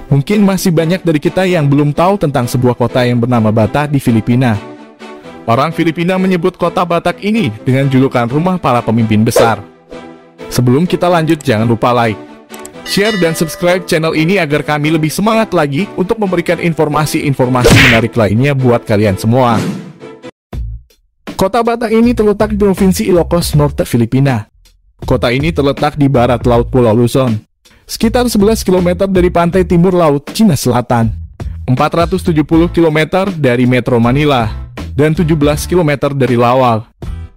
Mungkin masih banyak dari kita yang belum tahu tentang sebuah kota yang bernama Batak di Filipina. Orang Filipina menyebut kota Batak ini dengan julukan rumah para pemimpin besar. Sebelum kita lanjut, jangan lupa like, share, dan subscribe channel ini agar kami lebih semangat lagi untuk memberikan informasi-informasi menarik lainnya buat kalian semua. Kota Batak ini terletak di Provinsi Ilocos Norte, Filipina. Kota ini terletak di barat Laut Pulau Luzon, sekitar 11 km dari pantai timur Laut Cina Selatan, 470 km dari Metro Manila, dan 17 km dari Lawal.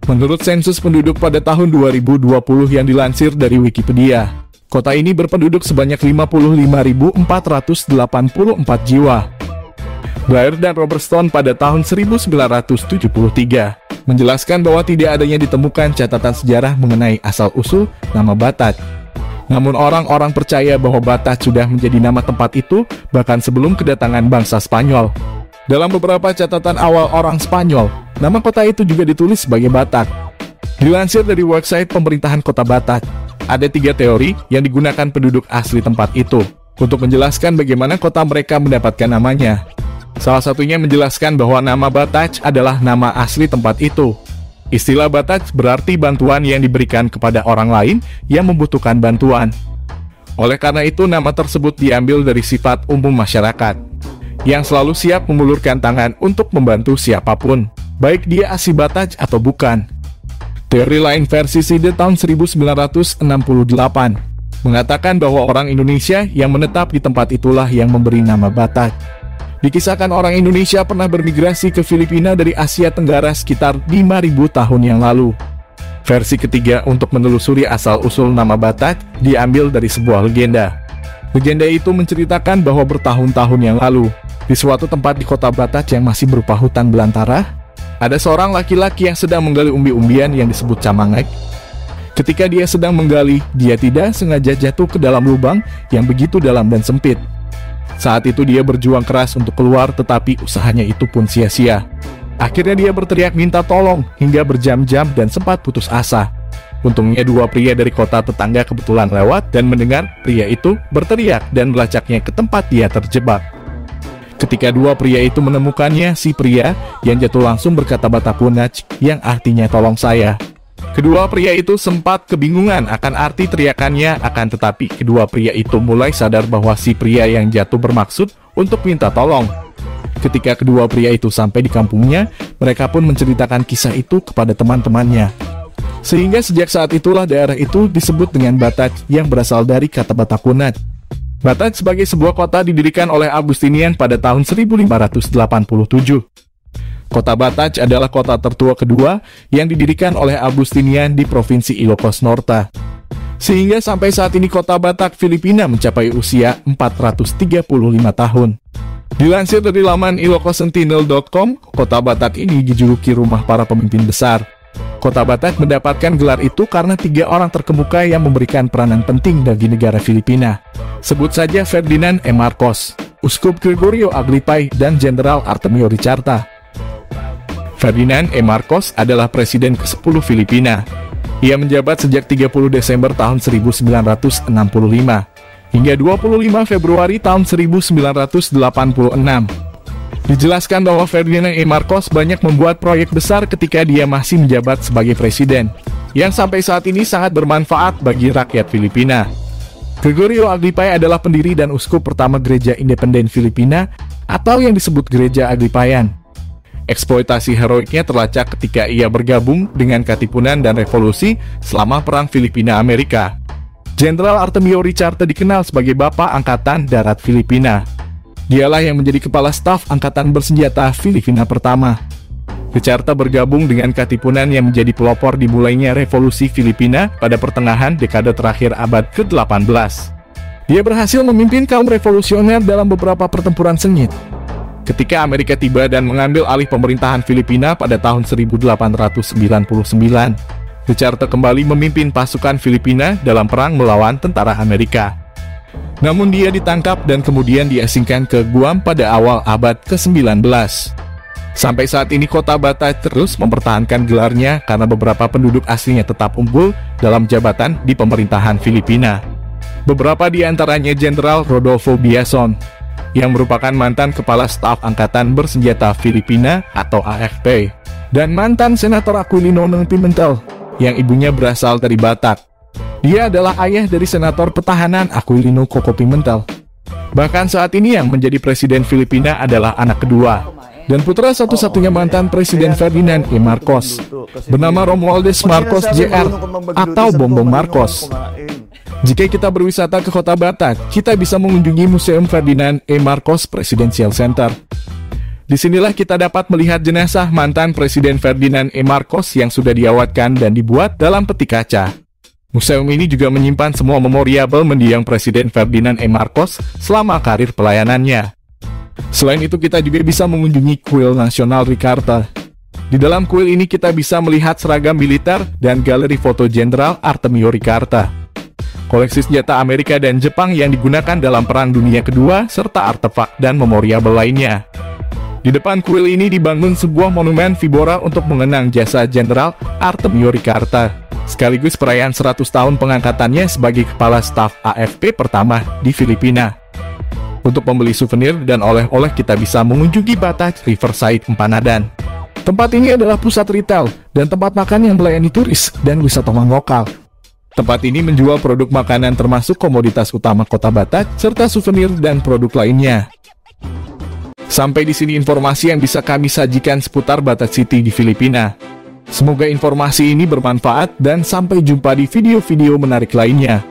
Menurut sensus penduduk pada tahun 2020 yang dilansir dari Wikipedia, kota ini berpenduduk sebanyak 55.484 jiwa. Blair dan Robert Stone pada tahun 1973 menjelaskan bahwa tidak adanya ditemukan catatan sejarah mengenai asal-usul nama Batak. Namun orang-orang percaya bahwa Batak sudah menjadi nama tempat itu bahkan sebelum kedatangan bangsa Spanyol. Dalam beberapa catatan awal orang Spanyol, nama kota itu juga ditulis sebagai Batak. Dilansir dari website pemerintahan kota Batak, ada 3 teori yang digunakan penduduk asli tempat itu untuk menjelaskan bagaimana kota mereka mendapatkan namanya. Salah satunya menjelaskan bahwa nama Batak adalah nama asli tempat itu. Istilah Batak berarti bantuan yang diberikan kepada orang lain yang membutuhkan bantuan. Oleh karena itu, nama tersebut diambil dari sifat umum masyarakat, yang selalu siap mengulurkan tangan untuk membantu siapapun, baik dia asli Batak atau bukan. Teori lain versi Side tahun 1968 mengatakan bahwa orang Indonesia yang menetap di tempat itulah yang memberi nama Batak. Dikisahkan orang Indonesia pernah bermigrasi ke Filipina dari Asia Tenggara sekitar 5.000 tahun yang lalu. Versi ketiga untuk menelusuri asal-usul nama Batak diambil dari sebuah legenda. Legenda itu menceritakan bahwa bertahun-tahun yang lalu, di suatu tempat di kota Batak yang masih berupa hutan belantara, ada seorang laki-laki yang sedang menggali umbi-umbian yang disebut camangek. Ketika dia sedang menggali, dia tidak sengaja jatuh ke dalam lubang yang begitu dalam dan sempit. Saat itu dia berjuang keras untuk keluar, tetapi usahanya itu pun sia-sia. Akhirnya dia berteriak minta tolong hingga berjam-jam dan sempat putus asa. Untungnya 2 pria dari kota tetangga kebetulan lewat dan mendengar pria itu berteriak dan melacaknya ke tempat dia terjebak. Ketika 2 pria itu menemukannya, si pria yang jatuh langsung berkata Batapunach, yang artinya tolong saya. Kedua pria itu sempat kebingungan akan arti teriakannya, akan tetapi kedua pria itu mulai sadar bahwa si pria yang jatuh bermaksud untuk minta tolong. Ketika kedua pria itu sampai di kampungnya, mereka pun menceritakan kisah itu kepada teman-temannya. Sehingga sejak saat itulah daerah itu disebut dengan Batak yang berasal dari kata Batakunat. Batak sebagai sebuah kota didirikan oleh Agustinian pada tahun 1587. Kota Batak adalah kota tertua kedua yang didirikan oleh Agustinian di Provinsi Ilocos Norte. Sehingga sampai saat ini kota Batak Filipina mencapai usia 435 tahun. Dilansir dari laman ilocossentinel.com, kota Batak ini dijuluki rumah para pemimpin besar. Kota Batak mendapatkan gelar itu karena 3 orang terkemuka yang memberikan peranan penting bagi negara Filipina. Sebut saja Ferdinand E. Marcos, Uskup Gregorio Aglipay, dan Jenderal Artemio Ricarte. Ferdinand E. Marcos adalah Presiden ke-10 Filipina. Ia menjabat sejak 30 Desember tahun 1965 hingga 25 Februari tahun 1986. Dijelaskan bahwa Ferdinand E. Marcos banyak membuat proyek besar ketika dia masih menjabat sebagai presiden, yang sampai saat ini sangat bermanfaat bagi rakyat Filipina. Gregorio Aglipay adalah pendiri dan uskup pertama Gereja Independen Filipina atau yang disebut Gereja Aglipayan. Eksploitasi heroiknya terlacak ketika ia bergabung dengan Katipunan dan Revolusi selama Perang Filipina-Amerika. Jenderal Artemio Ricarte dikenal sebagai Bapak Angkatan Darat Filipina. Dialah yang menjadi kepala staf Angkatan Bersenjata Filipina pertama. Ricarte bergabung dengan Katipunan yang menjadi pelopor dimulainya Revolusi Filipina pada pertengahan dekade terakhir abad ke-18. Dia berhasil memimpin kaum revolusioner dalam beberapa pertempuran sengit. Ketika Amerika tiba dan mengambil alih pemerintahan Filipina pada tahun 1899, Ricarte kembali memimpin pasukan Filipina dalam perang melawan tentara Amerika. Namun dia ditangkap dan kemudian diasingkan ke Guam pada awal abad ke-19. Sampai saat ini kota Batak terus mempertahankan gelarnya karena beberapa penduduk aslinya tetap unggul dalam jabatan di pemerintahan Filipina. Beberapa di antaranya Jenderal Rodolfo Biason, yang merupakan mantan Kepala Staf Angkatan Bersenjata Filipina atau AFP, dan mantan Senator Aquilino Pimentel, yang ibunya berasal dari Batak. Dia adalah ayah dari Senator Pertahanan Aquilino Coco Pimentel. Bahkan saat ini yang menjadi Presiden Filipina adalah anak kedua, dan putra satu-satunya mantan Presiden Ferdinand E. Marcos, bernama Romualdez Marcos Jr. atau Bongbong Marcos. Jika kita berwisata ke kota Batak, kita bisa mengunjungi Museum Ferdinand E. Marcos Presidential Center. Disinilah kita dapat melihat jenazah mantan Presiden Ferdinand E. Marcos yang sudah diawetkan dan dibuat dalam peti kaca. Museum ini juga menyimpan semua memoriabel mendiang Presiden Ferdinand E. Marcos selama karir pelayanannya. Selain itu, kita juga bisa mengunjungi Kuil Nasional Ricarta. Di dalam kuil ini kita bisa melihat seragam militer dan galeri foto Jenderal Artemio Ricarta, koleksi senjata Amerika dan Jepang yang digunakan dalam Perang Dunia Kedua, serta artefak dan memoriabel lainnya. Di depan kuil ini dibangun sebuah monumen vibora untuk mengenang jasa Jenderal Artemio Ricarta, sekaligus perayaan 100 tahun pengangkatannya sebagai Kepala Staf AFP pertama di Filipina. Untuk membeli souvenir dan oleh-oleh, kita bisa mengunjungi Batak Riverside Empanadan. Tempat ini adalah pusat retail dan tempat makan yang melayani turis dan wisatawan lokal. Tempat ini menjual produk makanan termasuk komoditas utama kota Batak, serta souvenir dan produk lainnya. Sampai di sini informasi yang bisa kami sajikan seputar Batak City di Filipina. Semoga informasi ini bermanfaat dan sampai jumpa di video-video menarik lainnya.